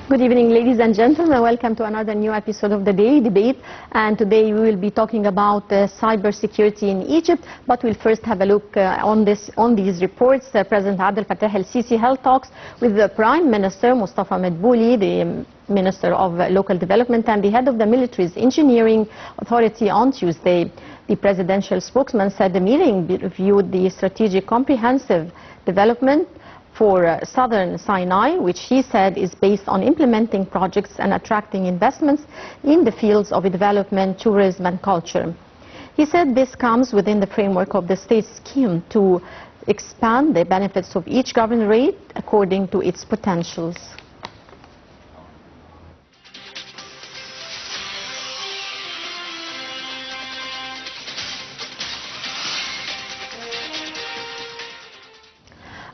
Good evening, ladies and gentlemen. Welcome to another new episode of the Daily Debate. And today we will be talking about cyber security in Egypt. But we'll first have a look on these reports. President Abdel Fattah el-Sisi held talks with the Prime Minister Mustafa Madbouli, the Minister of Local Development, and the head of the military's engineering authority on Tuesday. The presidential spokesman said the meeting reviewed the strategic comprehensive development for southern Sinai, which he said is based on implementing projects and attracting investments in the fields of development, tourism and culture. He said this comes within the framework of the state's scheme to expand the benefits of each governorate according to its potentials.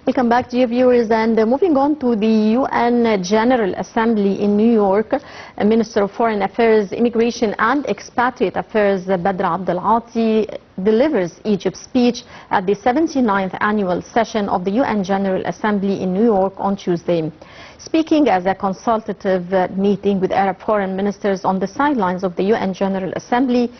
Welcome back, dear viewers, and moving on to the UN General Assembly in New York, Minister of Foreign Affairs, Immigration and Expatriate Affairs Badr Abdel Ati delivers Egypt's speech at the 79th annual session of the UN General Assembly in New York on Tuesday. Speaking as a consultative meeting with Arab foreign ministers on the sidelines of the UN General Assembly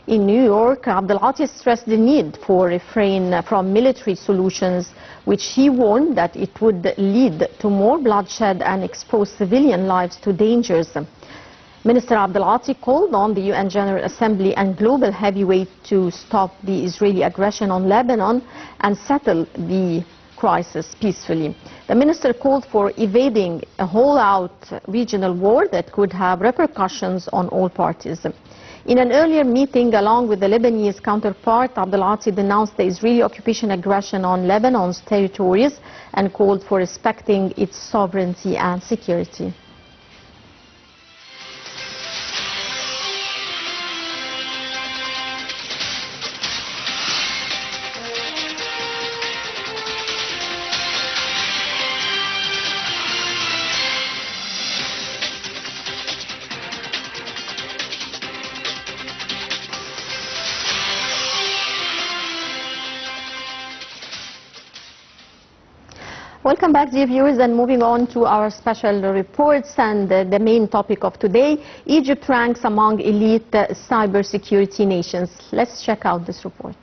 in New York, Abdel Ati stressed the need for refrain from military solutions, which he warned that it would lead to more bloodshed and expose civilian lives to dangers. Minister Abdel Ati called on the UN General Assembly and global heavyweight to stop the Israeli aggression on Lebanon and settle the crisis peacefully. The minister called for evading a whole-out regional war that could have repercussions on all parties. In an earlier meeting, along with the Lebanese counterpart, Abdel Ati denounced the Israeli occupation aggression on Lebanon's territories and called for respecting its sovereignty and security. Welcome back, dear viewers, and moving on to our special reports and the main topic of today. Egypt ranks among elite cybersecurity nations. Let's check out this report.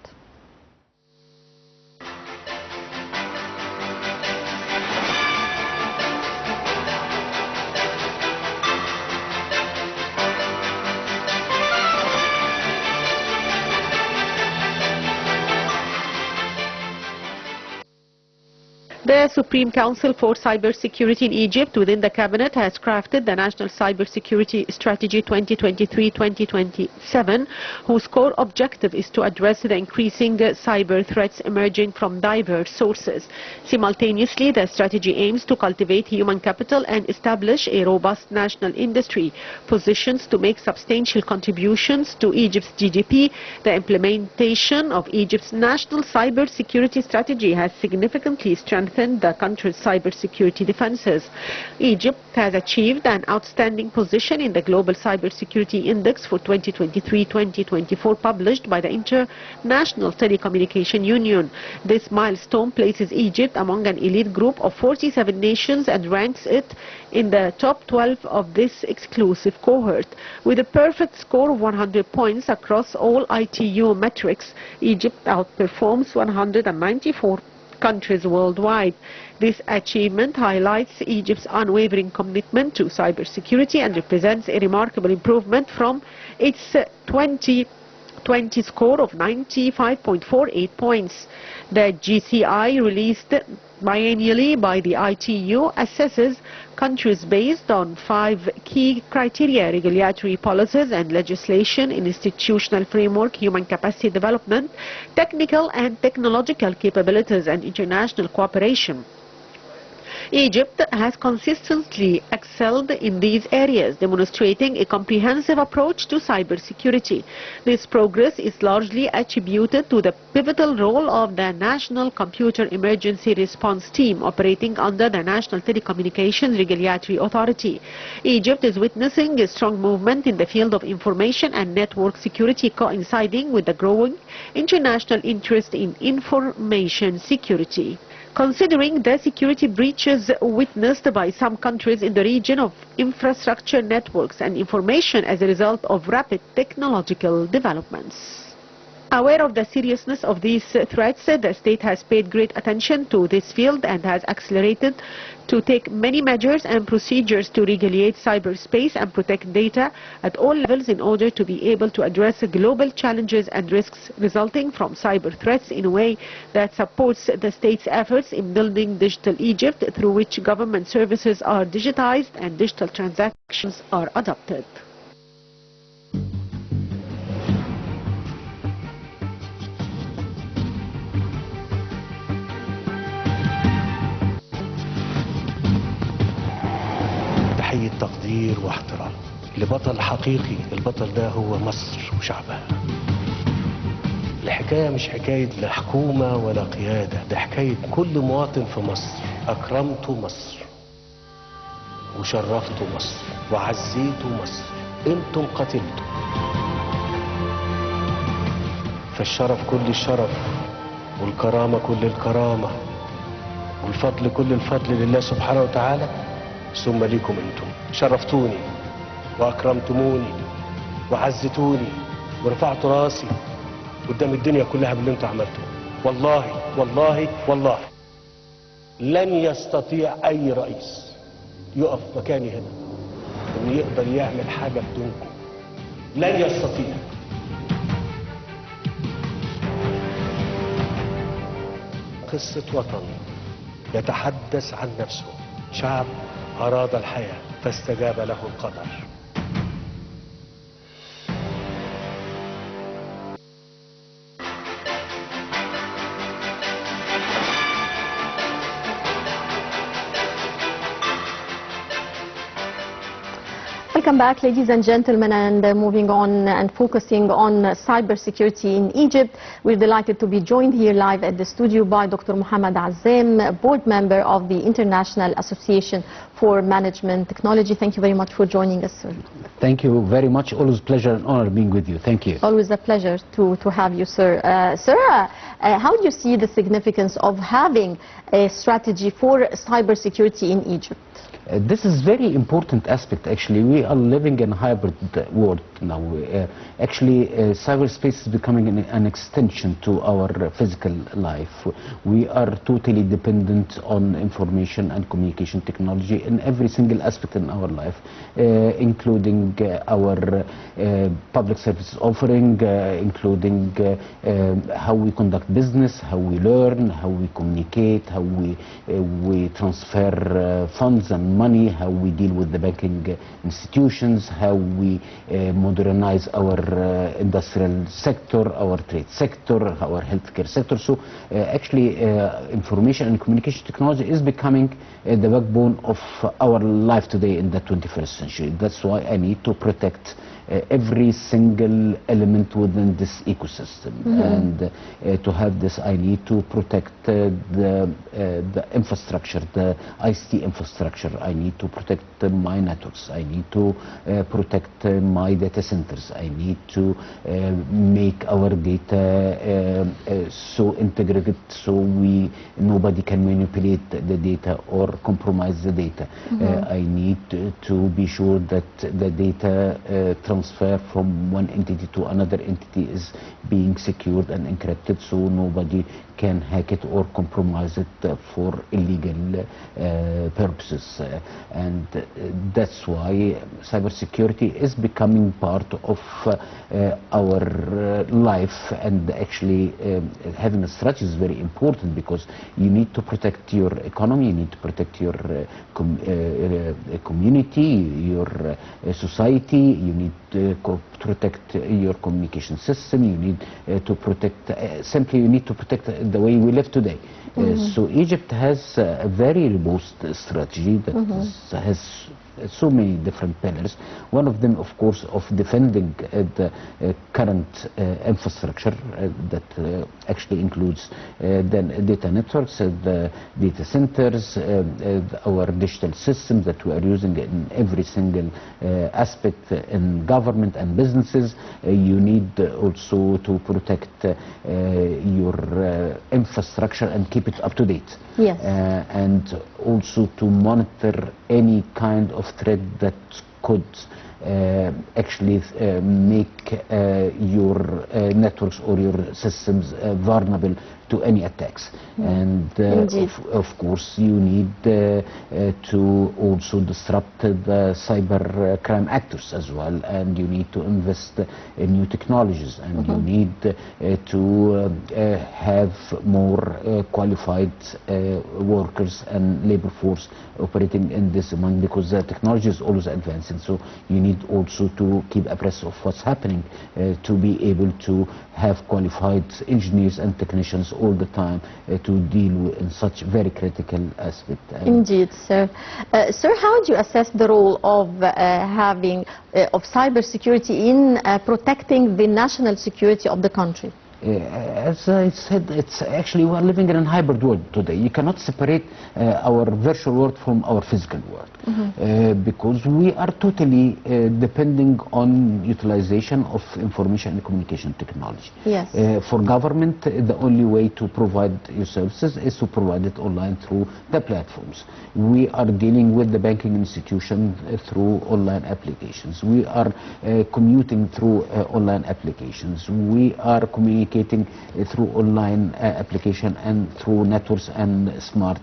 The Supreme Council for Cybersecurity in Egypt within the cabinet has crafted the National Cybersecurity Strategy 2023-2027, whose core objective is to address the increasing cyber threats emerging from diverse sources. Simultaneously, the strategy aims to cultivate human capital and establish a robust national industry, positions to make substantial contributions to Egypt's GDP. The implementation of Egypt's National Cybersecurity Strategy has significantly strengthened the country's cybersecurity defenses. Egypt has achieved an outstanding position in the Global Cybersecurity Index for 2023-2024 published by the International Telecommunication Union. This milestone places Egypt among an elite group of 47 nations and ranks it in the top 12 of this exclusive cohort. With a perfect score of 100 points across all ITU metrics, Egypt outperforms 194 countries worldwide. This achievement highlights Egypt's unwavering commitment to cybersecurity and represents a remarkable improvement from its 2020 score of 95.48 points. The GCI, released biennially by the ITU, assesses countries based on 5 key criteria: regulatory policies and legislation, institutional framework, human capacity development, technical and technological capabilities, and international cooperation. Egypt has consistently excelled in these areas, demonstrating a comprehensive approach to cybersecurity. This progress is largely attributed to the pivotal role of the National Computer Emergency Response Team operating under the National Telecommunications Regulatory Authority. Egypt is witnessing a strong movement in the field of information and network security, coinciding with the growing international interest in information security. Considering the security breaches witnessed by some countries in the region of infrastructure networks and information as a result of rapid technological developments. Aware of the seriousness of these threats, the state has paid great attention to this field and has accelerated to take many measures and procedures to regulate cyberspace and protect data at all levels in order to be able to address global challenges and risks resulting from cyber threats in a way that supports the state's efforts in building digital Egypt, through which government services are digitized and digital transactions are adopted. تحية تقدير واحترام لبطل حقيقي. البطل ده هو مصر وشعبها. الحكاية مش حكاية لا حكومة ولا قيادة، ده حكاية كل مواطن في مصر. أكرمت مصر وشرفت مصر وعزيت مصر، انتم قتلتم. فالشرف كل الشرف والكرامة كل الكرامة والفضل كل الفضل لله سبحانه وتعالى، ثم ليكم انتم. شرفتوني واكرمتموني وعزتوني ورفعتوا راسي قدام الدنيا كلها باللي انتم عملتوه. والله والله والله لن يستطيع اي رئيس يقف مكاني هنا انه يقدر يعمل حاجه بدونكم. لن يستطيع. قصه وطن يتحدث عن نفسه، شعب أراد الحياة فاستجاب له القدر. Welcome back, ladies and gentlemen, and moving on and focusing on cybersecurity in Egypt. We're delighted to be joined here live at the studio by Dr. Mohamed Azzam, board member of the International Association for Management Technology. Thank you very much for joining us, sir. Thank you very much. Always pleasure and honor being with you. Thank you. Always a pleasure to have you, sir. How do you see the significance of having a strategy for cybersecurity in Egypt? This is very important aspect. Actually, we are living in a hybrid world now. Cyberspace is becoming an extension to our physical life. We are totally dependent on information and communication technology in every single aspect in our life, including our public services offering, including how we conduct business, how we learn, how we communicate, how we transfer funds and money, how we deal with the banking institutions, how we modernize our industrial sector, our trade sector, our healthcare sector. So information and communication technology is becoming the backbone of our life today in the 21st century. That's why I need to protect every single element within this ecosystem. And to have this, I need to protect the infrastructure, the ICT infrastructure. I need to protect my networks. I need to protect my data centers. I need to make our data so integrated so nobody can manipulate the data or compromise the data. I need to be sure that the data transfer from one entity to another entity is being secured and encrypted so nobody can hack it or compromise it for illegal purposes. And that's why cybersecurity is becoming part of our life, and actually having a strategy is very important because you need to protect your economy, you need to protect your community, your society, you need to protect your communication system, you need to protect, simply you need to protect the way we live today. So Egypt has a very robust strategy that has so many different pillars. One of them, of course, of defending the current infrastructure that actually includes the data networks, the data centers, our digital systems that we are using in every single aspect in government and businesses. You need also to protect your infrastructure and keep it up to date. Yes. And also to monitor any kind of threat that could actually make your networks or your systems vulnerable to any attacks. And of course you need to also disrupt the cyber crime actors as well, and you need to invest in new technologies, and you need to have more qualified workers and labor force operating in this domain, because the technology is always advancing. So you need also to keep abreast of what's happening to be able to have qualified engineers and technicians all the time to deal with in such very critical aspect. Indeed, sir. Sir, how do you assess the role of of cybersecurity in protecting the national security of the country? As I said, it's actually we're living in a hybrid world today. You cannot separate our virtual world from our physical world, because we are totally depending on utilization of information and communication technology. Yes. For government, the only way to provide your services is to provide it online through the platforms. We are dealing with the banking institution through online applications. We are commuting through online applications. We are communicating through online application and through networks and smart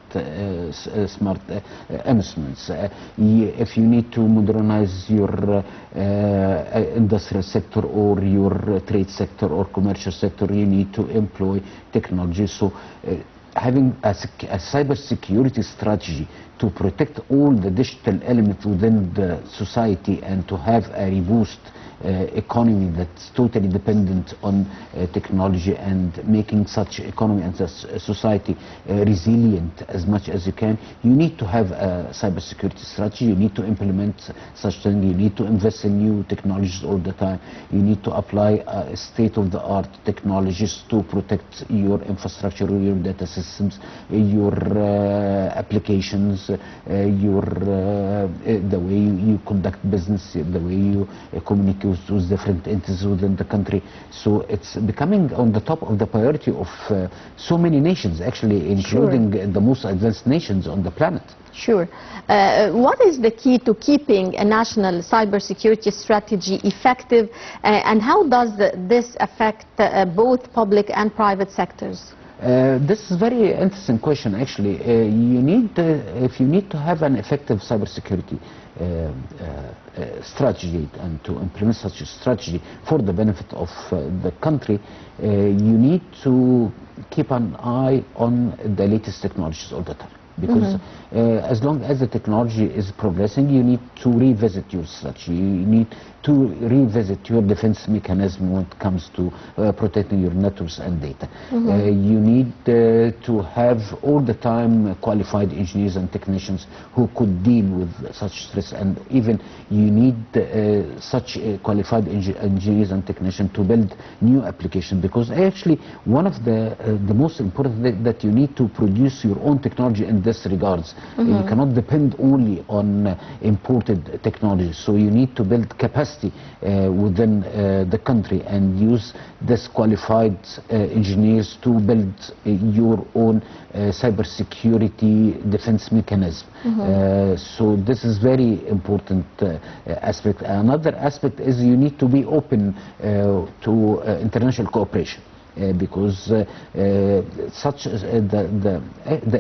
instruments. If you need to modernize your industrial sector or your trade sector or commercial sector, you need to employ technology. So having a cyber security strategy to protect all the digital elements within the society and to have a robust economy that's totally dependent on technology, and making such economy and society resilient as much as you can, you need to have a cybersecurity strategy. You need to implement such things. You need to invest in new technologies all the time. You need to apply state-of-the-art technologies to protect your infrastructure, your data systems, your applications, the way you conduct business, the way you communicate with different entities within the country. So it's becoming on the top of the priority of so many nations, actually, including the most advanced nations on the planet. Sure. What is the key to keeping a national cybersecurity strategy effective, and how does this affect both public and private sectors? This is a very interesting question, actually. If you need to have an effective cybersecurity strategy and to implement such a strategy for the benefit of the country, you need to keep an eye on the latest technologies all the time. Because as long as the technology is progressing, you need to revisit your strategy. You need to revisit your defense mechanism when it comes to protecting your networks and data. You need to have all the time qualified engineers and technicians who could deal with such stress, and even you need such qualified engineers and technicians to build new applications, because actually one of the most important thing that you need to produce your own technology in this regards. You cannot depend only on imported technology, so you need to build capacity within the country and use this qualified engineers to build your own cybersecurity defense mechanism. So this is very important aspect. Another aspect is you need to be open to international cooperation. Because the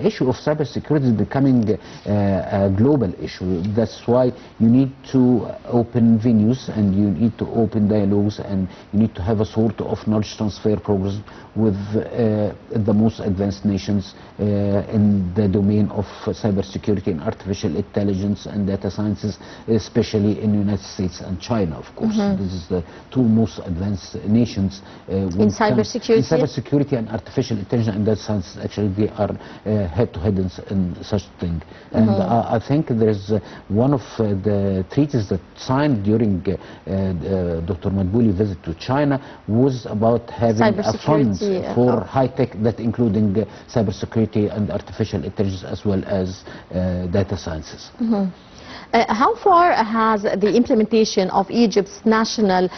issue of cybersecurity is becoming a global issue. That's why you need to open venues, and you need to open dialogues, and you need to have a sort of knowledge transfer program with the most advanced nations in the domain of cybersecurity and artificial intelligence and data sciences, especially in the United States and China, of course. This is the two most advanced nations in cybersecurity. cybersecurity? Cybersecurity and artificial intelligence, in that sense, actually, they are head-to-head in such thing. And I think there is one of the treaties that signed during Dr. Madbouli's visit to China was about having a fund for high-tech, that including cybersecurity and artificial intelligence as well as data sciences. How far has the implementation of Egypt's national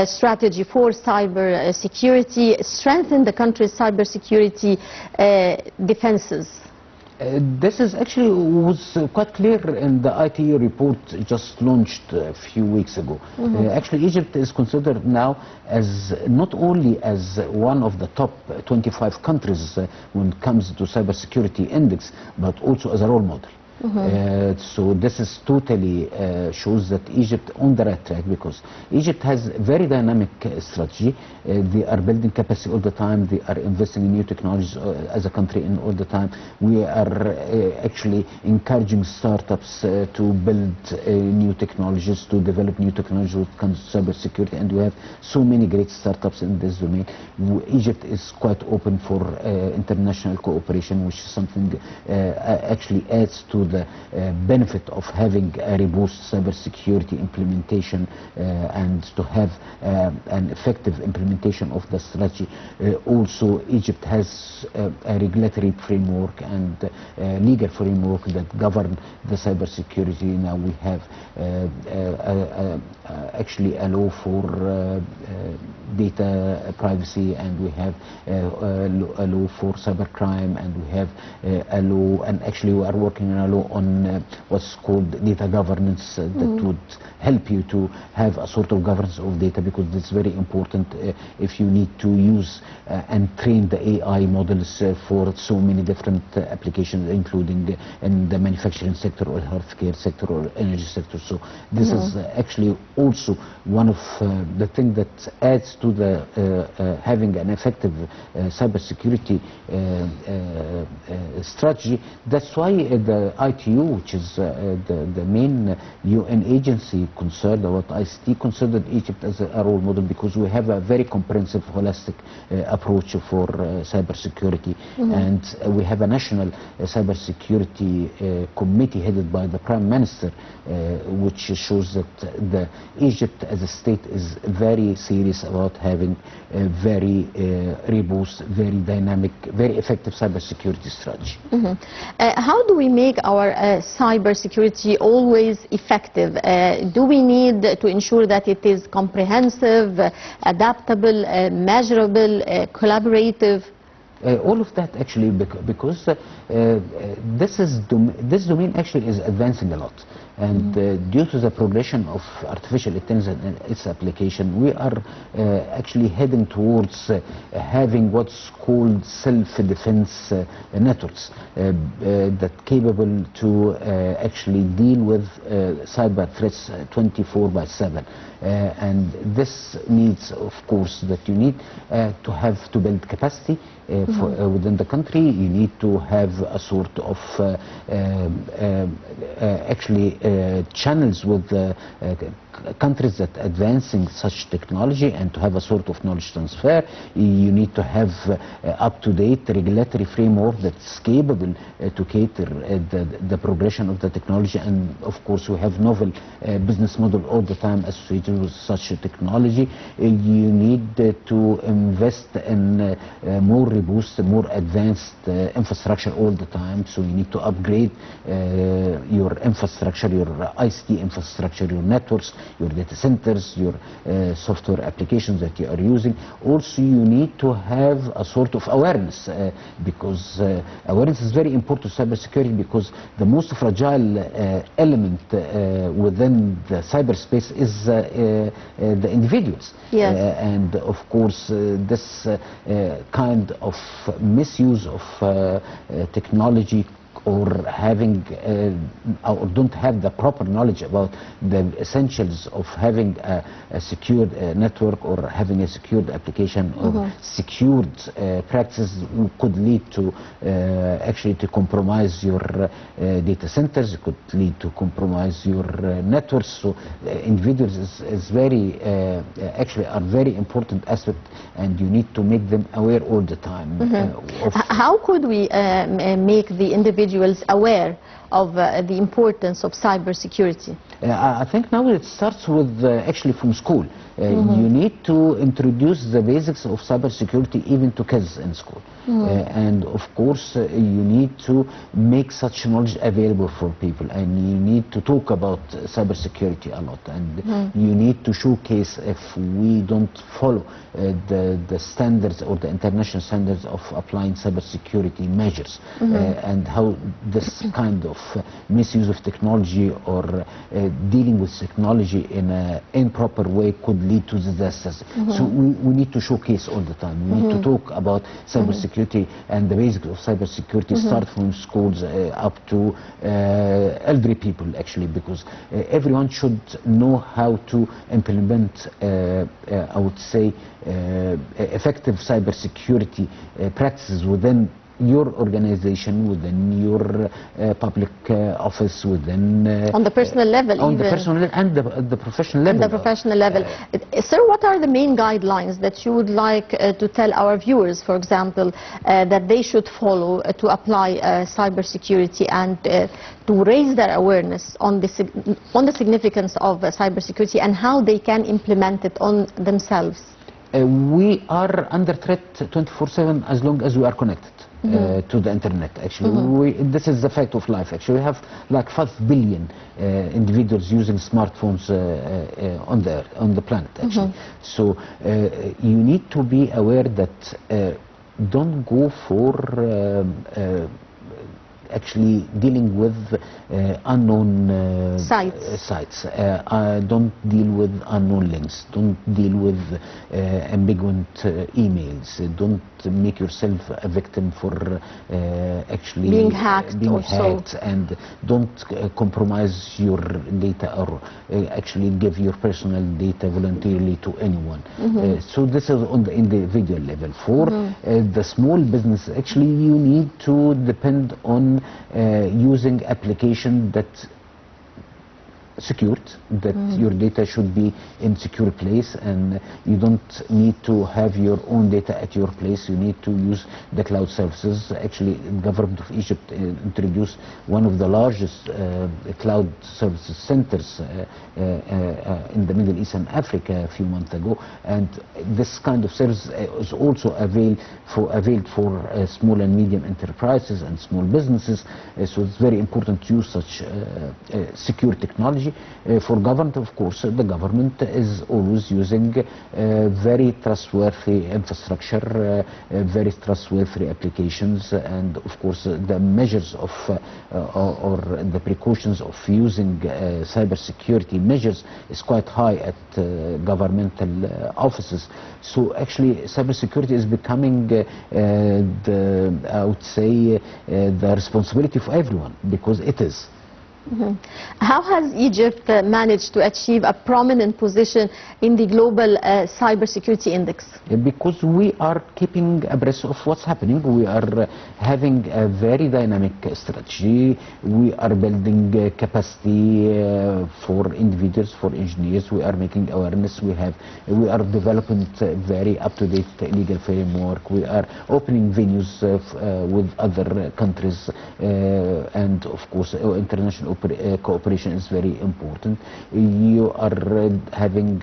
strategy for cyber security strengthened the country's cybersecurity defenses? This is actually was quite clear in the ITU report just launched a few weeks ago. Actually, Egypt is considered now as not only as one of the top 25 countries when it comes to cybersecurity index, but also as a role model. So this is totally shows that Egypt on the right track, because Egypt has very dynamic strategy. They are building capacity all the time. They are investing in new technologies as a country in all the time. We are actually encouraging startups to build new technologies, to develop new technologies when it comes to cybersecurity, and we have so many great startups in this domain. Egypt is quite open for international cooperation, which is something actually adds to the benefit of having a robust cybersecurity implementation and to have an effective implementation of the strategy. Also, Egypt has a regulatory framework and legal framework that govern the cybersecurity. Now we have actually a law for data privacy, and we have a law for cybercrime, and we have a law, and actually we are working on a law on what's called data governance that would help you to have a sort of governance of data, because it's very important if you need to use and train the AI models for so many different applications, including in the manufacturing sector or healthcare sector or energy sector. So this is actually also one of the things that adds to the having an effective cybersecurity strategy. That's why the ITU, which is the main UN agency concerned about ICT, considered Egypt as a role model, because we have a very comprehensive, holistic approach for cybersecurity, and we have a national cybersecurity committee headed by the Prime Minister, which shows that Egypt as a state is very serious about having a very robust, very dynamic, very effective cybersecurity strategy. How do we make our cybersecurity always effective? Do we need to ensure that it is comprehensive, adaptable, measurable, collaborative? All of that actually, because this domain actually is advancing a lot, and due to the progression of artificial intelligence and its application, we are actually heading towards having what's called self-defense networks that capable to actually deal with cyber threats 24/7. And this needs, of course, that you need to have to build capacity within the country. You need to have a sort of actually channels with countries that advancing such technology, and to have a sort of knowledge transfer. You need to have up-to-date regulatory framework that's capable to cater the progression of the technology, and of course we have novel business model all the time associated with such a technology. You need to invest in more robust, more advanced infrastructure all the time, so you need to upgrade your infrastructure, your ICT infrastructure, your networks, your data centers, your software applications that you are using. Also, you need to have a sort of awareness, because awareness is very important to cybersecurity, because the most fragile element within the cyberspace is the individuals. Yes. And of course, this kind of misuse of technology or having or don't have the proper knowledge about the essentials of having a secured network or having a secured application or secured practices could lead to actually to compromise your data centers, it could lead to compromise your networks. So individuals is very actually are very important aspect, and you need to make them aware all the time. How could we make the individuals aware of the importance of cybersecurity? I think now it starts with actually from school. You need to introduce the basics of cybersecurity even to kids in school. And of course you need to make such knowledge available for people, and you need to talk about cybersecurity a lot, and you need to showcase if we don't follow the standards or the international standards of applying cybersecurity measures, and how this kind of misuse of technology or dealing with technology in an improper way could lead to disasters. So we need to showcase all the time. We need to talk about cybersecurity and the basics of cybersecurity, start from schools up to elderly people actually, because everyone should know how to implement, I would say, effective cybersecurity practices within your organization, within your public office, within on the personal level, on even the personal level and the professional level. And the professional level. Sir, what are the main guidelines that you would like to tell our viewers, for example, that they should follow to apply cybersecurity and to raise their awareness on the significance of cybersecurity and how they can implement it on themselves? We are under threat 24/7 as long as we are connected to the internet. Actually, this is the fact of life. Actually, we have like 5 billion individuals using smartphones on the planet. Actually, so you need to be aware that don't go for actually dealing with unknown sites. Don't deal with unknown links. Don't deal with ambiguous emails. Don't make yourself a victim for actually being hacked, and don't compromise your data or actually give your personal data voluntarily to anyone. So this is on the individual level. For the small business, actually you need to depend on using application that secured, that your data should be in secure place, and you don't need to have your own data at your place. You need to use the cloud services. Actually, the government of Egypt introduced one of the largest cloud services centers in the Middle East and Africa a few months ago, and this kind of service is also availed for small and medium enterprises and small businesses. So it's very important to use such secure technology. For government, of course, the government is always using very trustworthy infrastructure, very trustworthy applications, and of course the measures of or the precautions of using cybersecurity measures is quite high at governmental offices. So actually cybersecurity is becoming I would say the responsibility of everyone, because it is. How has Egypt managed to achieve a prominent position in the global cybersecurity index? Because we are keeping abreast of what's happening. We are having a very dynamic strategy. We are building capacity for individuals, for engineers. We are making awareness. We are developing very up-to-date legal framework. We are opening venues with other countries, and of course international cooperation is very important. You are having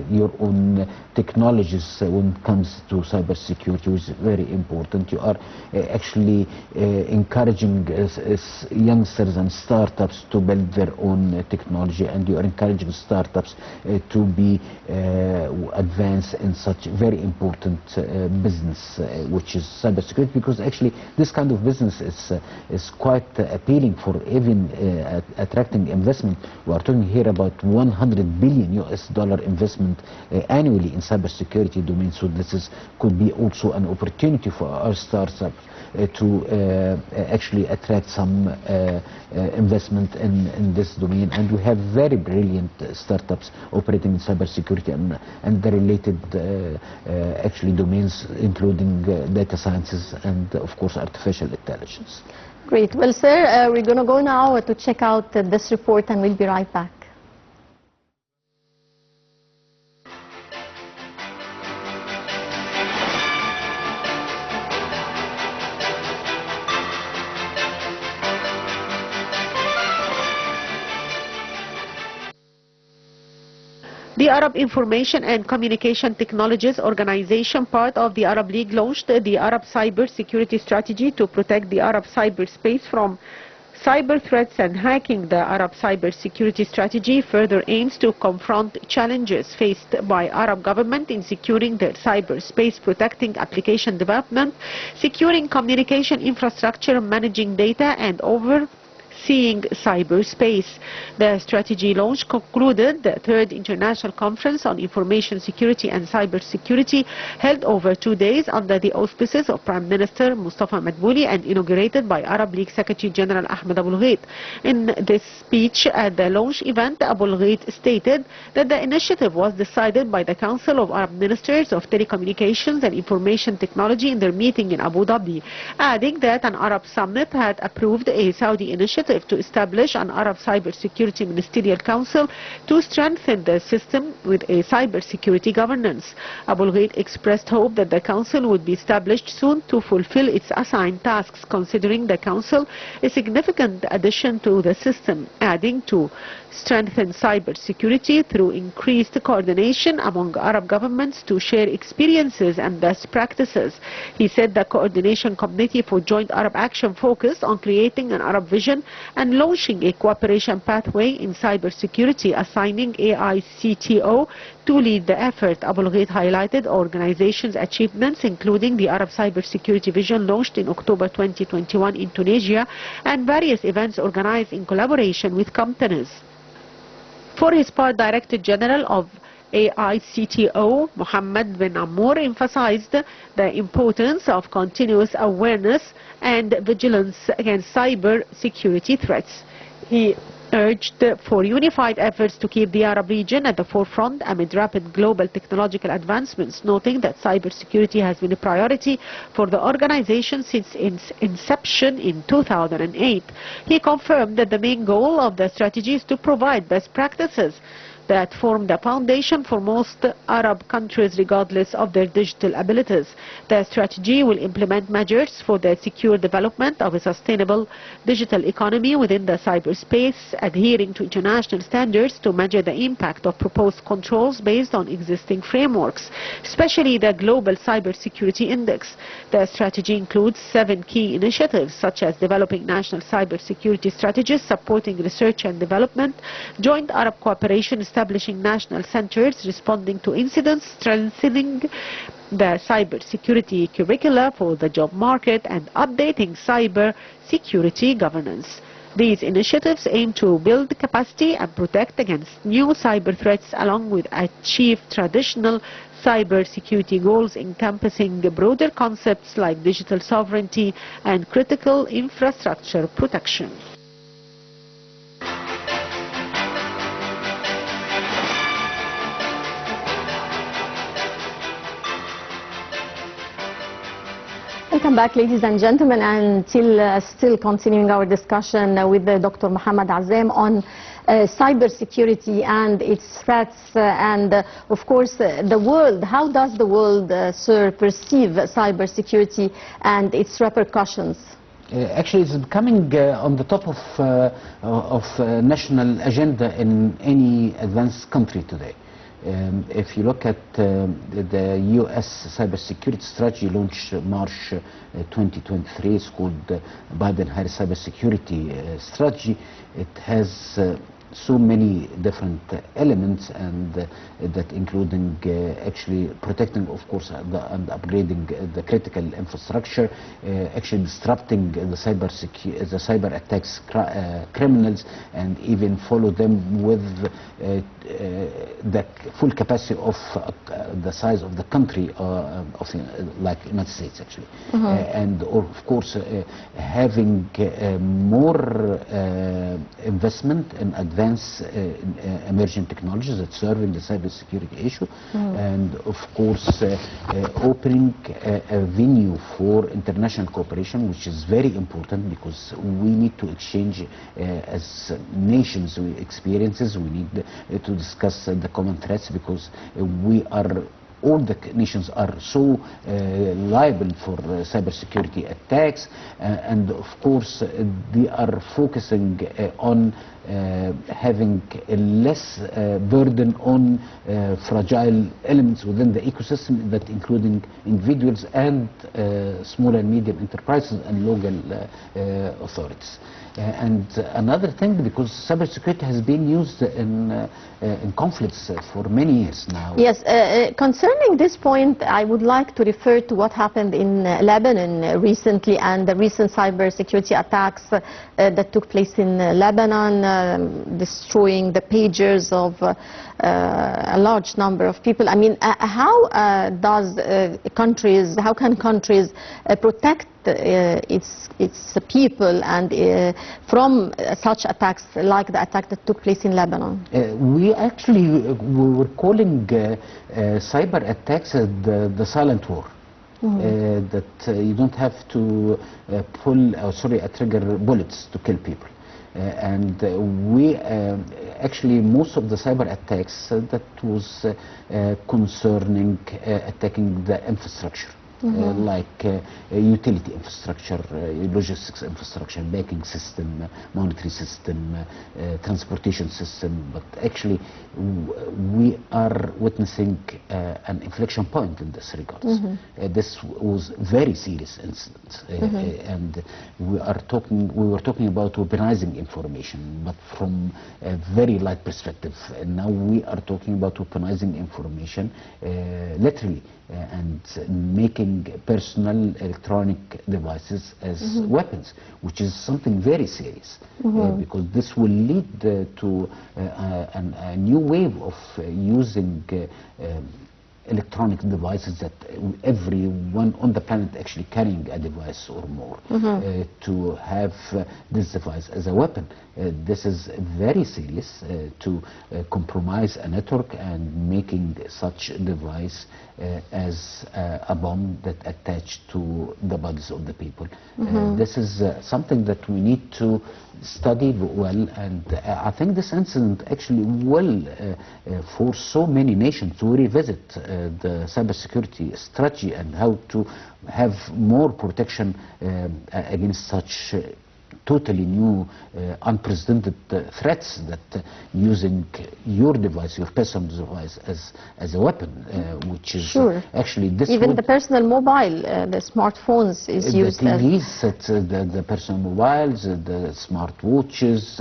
your own technologies when it comes to cybersecurity, which is very important. You are actually encouraging youngsters and startups to build their own technology, and you are encouraging startups to be advanced in such very important business, which is cybersecurity, because actually this kind of business is quite appealing for even attracting investment. We are talking here about $100 billion investment annually in cybersecurity domain. So this could be also an opportunity for our startups to actually attract some investment in this domain. And we have very brilliant startups operating in cybersecurity and the related actually domains, including data sciences and of course artificial intelligence. Great. Well, sir, we're going to go now to check out this report and we'll be right back. The Arab Information and Communication Technologies Organization, part of the Arab League, launched the Arab Cyber Security Strategy to protect the Arab cyberspace from cyber threats and hacking. The Arab Cyber Security Strategy further aims to confront challenges faced by Arab government in securing their cyberspace, protecting application development, securing communication infrastructure, managing data, and overseeing cyberspace. The strategy launch concluded the third International Conference on Information Security and Cybersecurity, held over 2 days under the auspices of Prime Minister Mustafa Madbouli and inaugurated by Arab League Secretary General Ahmed Abul Ghait. In this speech at the launch event, Abul Ghait stated that the initiative was decided by the Council of Arab Ministers of Telecommunications and Information Technology in their meeting in Abu Dhabi, adding that an Arab summit had approved a Saudi initiative to establish an Arab Cybersecurity Ministerial Council to strengthen the system with a cybersecurity governance. Abul Ghait expressed hope that the council would be established soon to fulfill its assigned tasks, considering the council a significant addition to the system, adding to strengthen cybersecurity through increased coordination among Arab governments to share experiences and best practices. He said the Coordination Committee for Joint Arab Action focused on creating an Arab vision and launching a cooperation pathway in cybersecurity, assigning AICTO to lead the effort. Abul Ghait highlighted organizations' achievements, including the Arab Cybersecurity Vision launched in October 2021 in Tunisia and various events organized in collaboration with companies. For his part, Director General of AICTO, Mohamed bin Amour, emphasized the importance of continuous awareness and vigilance against cyber security threats. He urged for unified efforts to keep the Arab region at the forefront amid rapid global technological advancements, noting that cybersecurity has been a priority for the organization since its inception in 2008. He confirmed that the main goal of the strategy is to provide best practices that form the foundation for most Arab countries regardless of their digital abilities. The strategy will implement measures for the secure development of a sustainable digital economy within the cyberspace, adhering to international standards to measure the impact of proposed controls based on existing frameworks, especially the Global Cybersecurity Index. The strategy includes 7 key initiatives such as developing national cybersecurity strategies, supporting research and development, joint Arab cooperation, establishing national centers responding to incidents, strengthening the cybersecurity curricula for the job market, and updating cyber security governance. These initiatives aim to build capacity and protect against new cyber threats, along with achieve traditional cybersecurity goals encompassing broader concepts like digital sovereignty and critical infrastructure protection. Welcome back, ladies and gentlemen, and still continuing our discussion with Dr. Mohamed Azzam on cybersecurity and its threats and, of course, the world. How does the world, sir, perceive cybersecurity and its repercussions? Actually, it's becoming on the top of national agenda in any advanced country today. If you look at the U.S. cybersecurity strategy launched March 2023, it's called Biden-Harris cybersecurity strategy. It has so many different elements, and that including actually protecting, of course, and upgrading the critical infrastructure, actually disrupting the cyber attacks criminals, and even follow them with the full capacity of the size of the country like United States actually. And of course having more investment in advanced emerging technologies that serving the cybersecurity issue, and of course opening a venue for international cooperation, which is very important because we need to exchange as nations experiences. We need to discuss the common threats because all the nations are so liable for cybersecurity attacks, and of course they are focusing on having a less burden on fragile elements within the ecosystem, that including individuals and small and medium enterprises and local authorities. And another thing, because cybersecurity has been used in conflicts for many years now. Yes, concerning this point, I would like to refer to what happened in Lebanon recently, and the recent cybersecurity attacks that took place in Lebanon, destroying the pagers of a large number of people. I mean, how can countries protect its people and from such attacks like the attack that took place in Lebanon? We were calling cyber attacks the silent war. That you don't have to trigger bullets to kill people. And actually most of the cyber attacks that was concerning attacking the infrastructure. Like utility infrastructure, logistics infrastructure, banking system, monetary system, transportation system. But actually we are witnessing an inflection point in this regard. This was very serious incident, and we were talking about weaponizing information, but from a very light perspective. And now we are talking about weaponizing information literally, and making personal electronic devices as weapons, which is something very serious, because this will lead to a new wave of using electronic devices, that everyone on the planet actually carrying a device or more, to have this device as a weapon. This is very serious, to compromise a network and making such device as a bomb that attached to the bodies of the people. This is something that we need to study well, and I think this incident actually will force so many nations to revisit the cybersecurity strategy and how to have more protection against such totally new, unprecedented threats, that using your device, your personal device, as a weapon, which is actually this. Even the personal mobile, the smartphones is used. The TVs, the personal mobiles, the smart watches,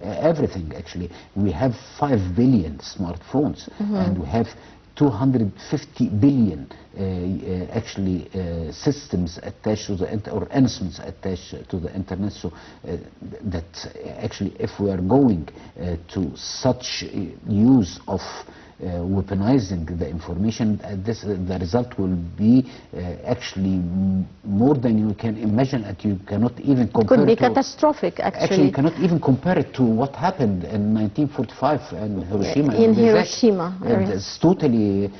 everything actually. We have 5 billion smartphones, and we have 250 billion systems attached to the or instruments attached to the internet. So that actually, if we are going to such use of weaponizing the information, the result will be actually more than you can imagine, and you cannot even compare. Could be catastrophic, actually. Actually, you cannot even compare it to what happened in 1945 in Hiroshima. In Hiroshima. It's totally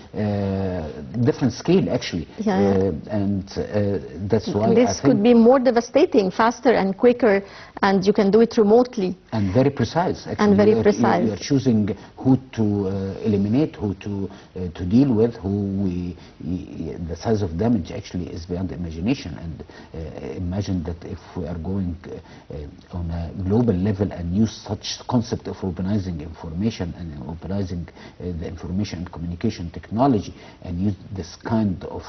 different scale, actually. And that's why this could be more devastating, faster and quicker, and you can do it remotely. And very precise, actually. And very precise. You're choosing who to eliminate eliminate, who to deal with, the size of damage actually is beyond imagination. And imagine that if we are going on a global level and use such concept of urbanizing information and urbanizing the information and communication technology, and use this kind of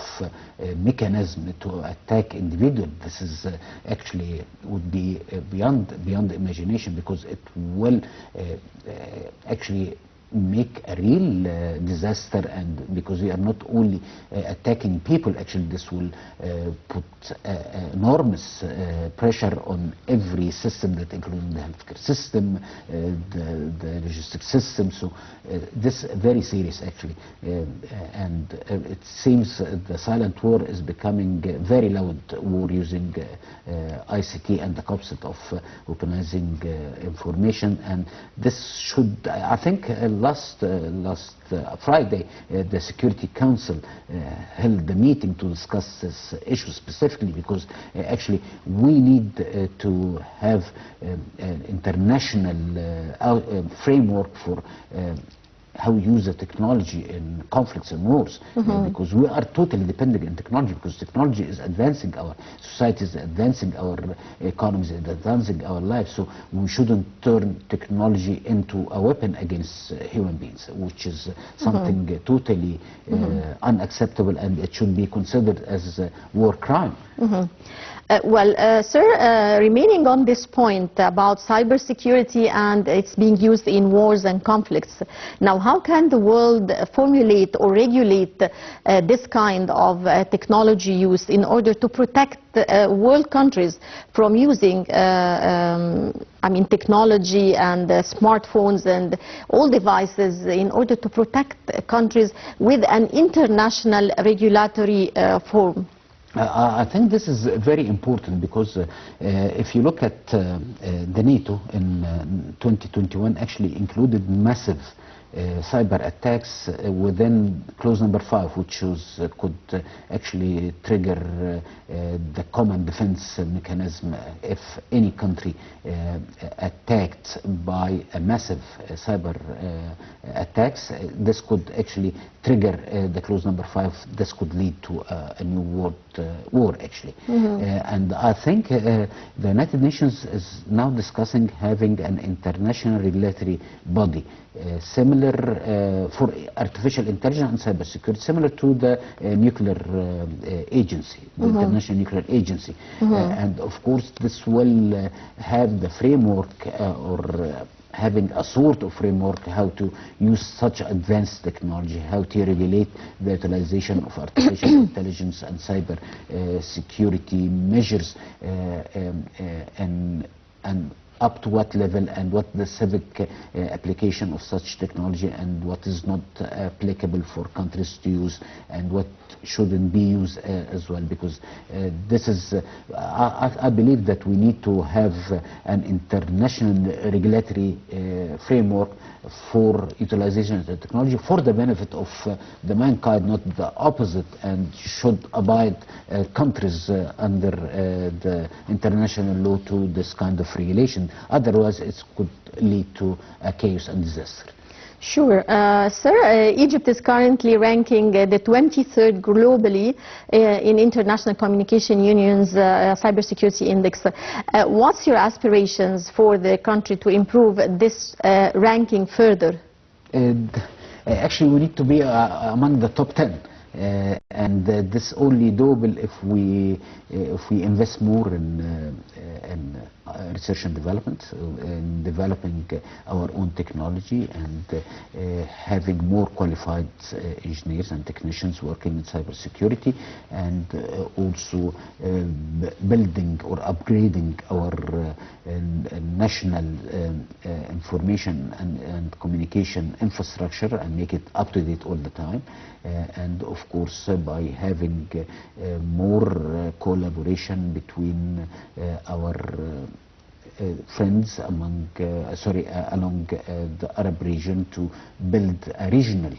mechanism to attack individual, this is actually would be beyond imagination, because it will actually make a real disaster. And because we are not only attacking people, actually this will put enormous pressure on every system, that including the healthcare system, the logistics system. So this is very serious actually, and it seems the silent war is becoming very loud war using ICT and the concept of weaponizing information. And this should, I think, last Friday, the Security Council held the meeting to discuss this issue specifically, because actually we need to have an international framework for how we use the technology in conflicts and wars, because we are totally dependent on technology, because technology is advancing our societies, advancing our economies, and advancing our lives. So we shouldn't turn technology into a weapon against human beings, which is something totally unacceptable, and it should be considered as a war crime. Sir, remaining on this point about cybersecurity and it's being used in wars and conflicts, now how can the world formulate or regulate this kind of technology use in order to protect world countries from using technology and smartphones and all devices, in order to protect countries with an international regulatory form? I think this is very important, because if you look at the NATO in 2021 actually included massive cyber attacks within clause number 5, which could actually trigger the common defense mechanism if any country attacked by a massive cyber attacks. This could actually trigger the clause number 5. This could lead to a new world war actually. And I think the United Nations is now discussing having an international regulatory body similar for artificial intelligence and cybersecurity, similar to the nuclear agency, the International Nuclear Agency. And of course this will have the framework or having a sort of framework how to use such advanced technology, how to regulate the utilization of artificial intelligence and cyber security measures, and up to what level, and what the civic application of such technology, and what is not applicable for countries to use, and what shouldn't be used as well. Because this is, I believe that we need to have an international regulatory framework for utilization of the technology for the benefit of the mankind, not the opposite, and should abide countries under the international law to this kind of regulation. Otherwise it could lead to a chaos and disaster. Sure. Sir, Egypt is currently ranking the 23rd globally in International Communication Union's Cybersecurity Index. What's your aspirations for the country to improve this ranking further? Actually, we need to be among the top 10. And this only doable if we invest more in research and development, in developing our own technology, and having more qualified engineers and technicians working in cybersecurity, and also building or upgrading our national information and communication infrastructure, and make it up to date all the time. And of course by having more collaboration between our friends among, along the Arab region to build a regional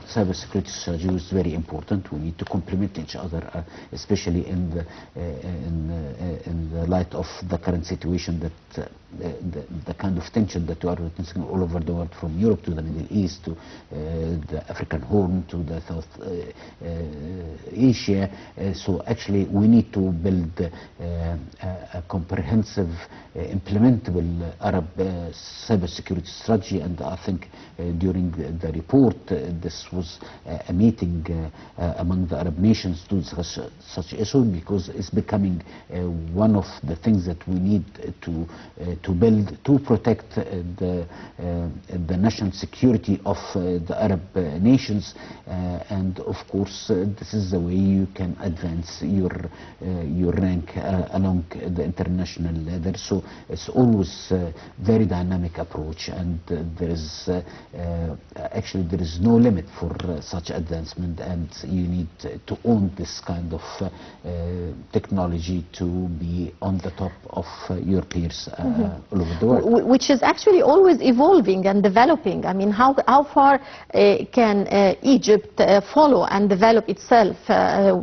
cybersecurity strategy is very important. We need to complement each other, especially in the light of the current situation, that the kind of tension that we are witnessing all over the world, from Europe to the Middle East to the African Horn to the South Asia. So actually we need to build a comprehensive, implementable Arab cybersecurity strategy, and I think during the report this was a meeting among the Arab nations to discuss such issue, because it's becoming one of the things that we need to build to protect the national security of the Arab nations, and of course this is the way you can advance your rank along the international ladder. So it's always a very dynamic approach, and there is actually there is no limit for such advancement, and you need to own this kind of technology to be on the top of your peers all over the world. Which is actually always evolving and developing. I mean, how far can Egypt follow and develop itself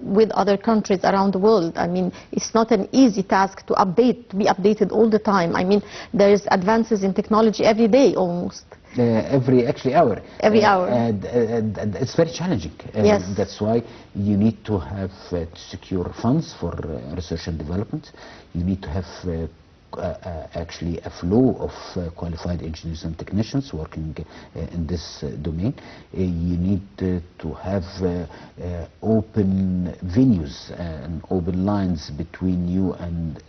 with other countries around the world? I mean, it's not an easy task to be updated all the time. I mean, there's advances in technology every day almost. Every hour. Every hour. And it's very challenging. Yes. That's why you need to have to secure funds for research and development. You need to have actually a flow of qualified engineers and technicians working in this domain. You need to have open venues and open lines between you and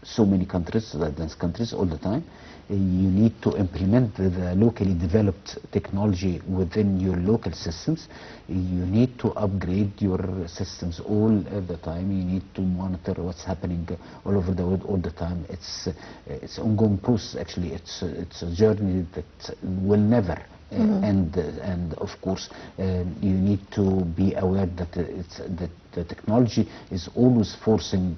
so many countries, advanced countries, all the time. You need to implement the locally developed technology within your local systems. You need to upgrade your systems all the time. You need to monitor what's happening all over the world all the time. It's an ongoing process. Actually, it's a journey that will never end. And of course, you need to be aware that the technology is always forcing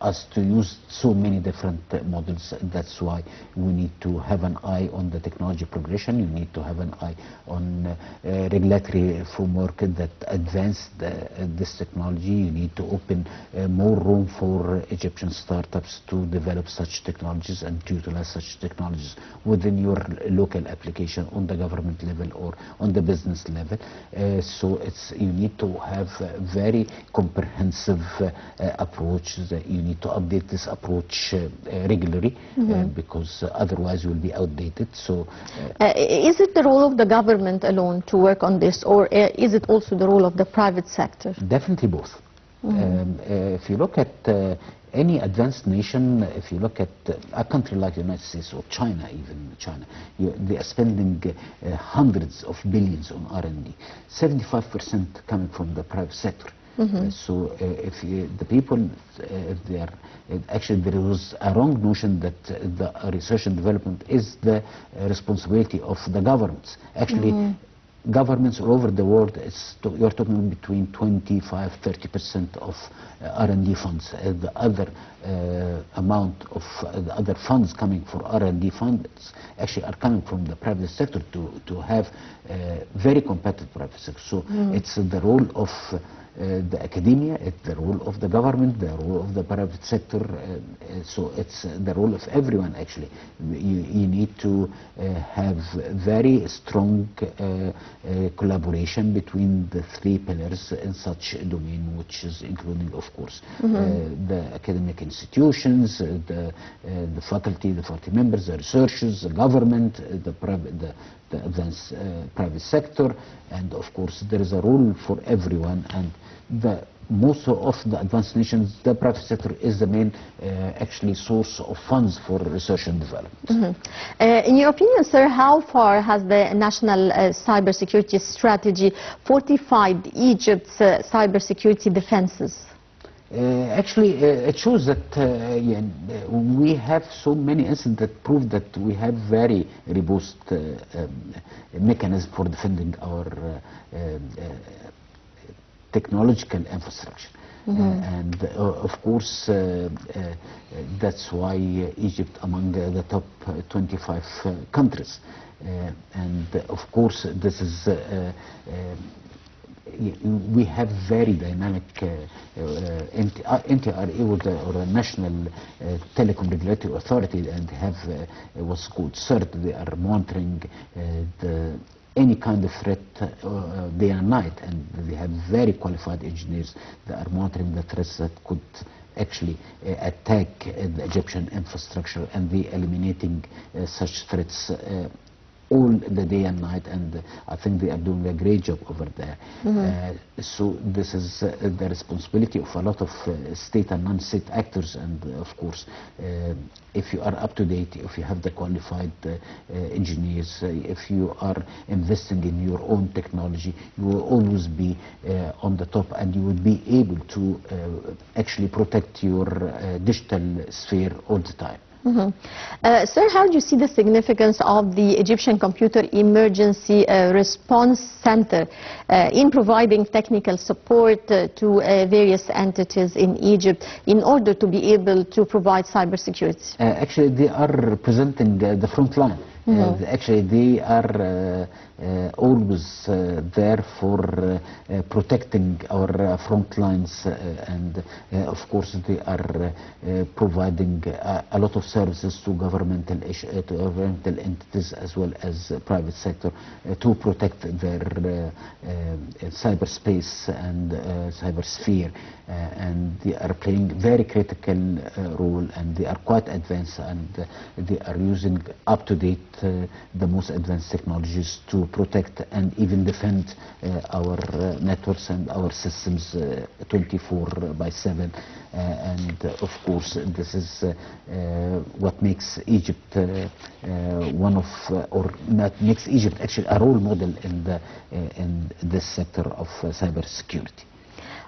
us to use so many different models. That's why we need to have an eye on the technology progression. You need to have an eye on regulatory framework that advance this technology. You need to open more room for Egyptian startups to develop such technologies and to utilize such technologies within your local application on the government level or on the business level. So you need to have very comprehensive approach. You need to update this approach regularly, because otherwise you will be outdated. So is it the role of the government alone to work on this, or is it also the role of the private sector? Definitely both. If you look at any advanced nation, if you look at a country like the United States or China, even China, they are spending hundreds of billions on R&D, 75% coming from the private sector. So if the people, actually there was a wrong notion that the research and development is the responsibility of the governments. Actually, governments all over the world, you're talking between 25–30% of R&D funds. The other amount of the other funds coming for R&D funds actually are coming from the private sector to have very competitive private sector. So it's the role of the academia, it's the role of the government, the role of the private sector. So it's the role of everyone actually. You need to have very strong collaboration between the three pillars in such a domain, which is including, of course, the academic institutions, the faculty members, the researchers, the government, the advanced private sector, and of course there is a role for everyone. And most of the advanced nations, the private sector is the main actually source of funds for research and development. In your opinion, sir, how far has the national cybersecurity strategy fortified Egypt's cybersecurity defenses? Actually, it shows that we have so many incidents that prove that we have very robust mechanism for defending our technological infrastructure. And of course, that's why Egypt among the top 25 countries. And of course, this is we have very dynamic NTRA or a National Telecom Regulatory Authority, and have what's called CERT. They are monitoring any kind of threat day and night, and they have very qualified engineers that are monitoring the threats that could actually attack the Egyptian infrastructure, and they eliminating such threats all the day and night, and I think they are doing a great job over there. So this is the responsibility of a lot of state and non-state actors, and of course if you are up to date, if you have the qualified engineers, if you are investing in your own technology, you will always be on the top, and you will be able to actually protect your digital sphere all the time. Sir, how do you see the significance of the Egyptian Computer Emergency Response Center in providing technical support to various entities in Egypt in order to be able to provide cybersecurity? Actually, they are representing the front line. Actually, they are always there for protecting our front lines, and of course they are providing a lot of services to governmental entities as well as private sector to protect their cyberspace and cybersphere, and they are playing very critical role, and they are quite advanced, and they are using up-to-date the most advanced technologies to protect and even defend our networks and our systems 24/7. And of course, this is what makes Egypt one of, or makes Egypt actually a role model in this sector of cybersecurity.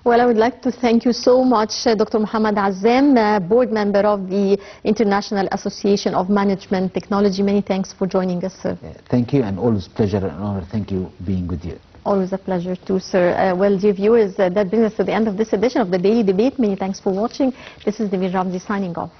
Well, I would like to thank you so much, Dr. Mohamed Azzam, board member of the International Association of Management Technology. Many thanks for joining us, sir. Thank you, and always pleasure and honor. Thank you being with you. Always a pleasure too, sir. Well, dear viewers, that brings us to the end of this edition of the Daily Debate. Many thanks for watching. This is Devin Ramzi signing off.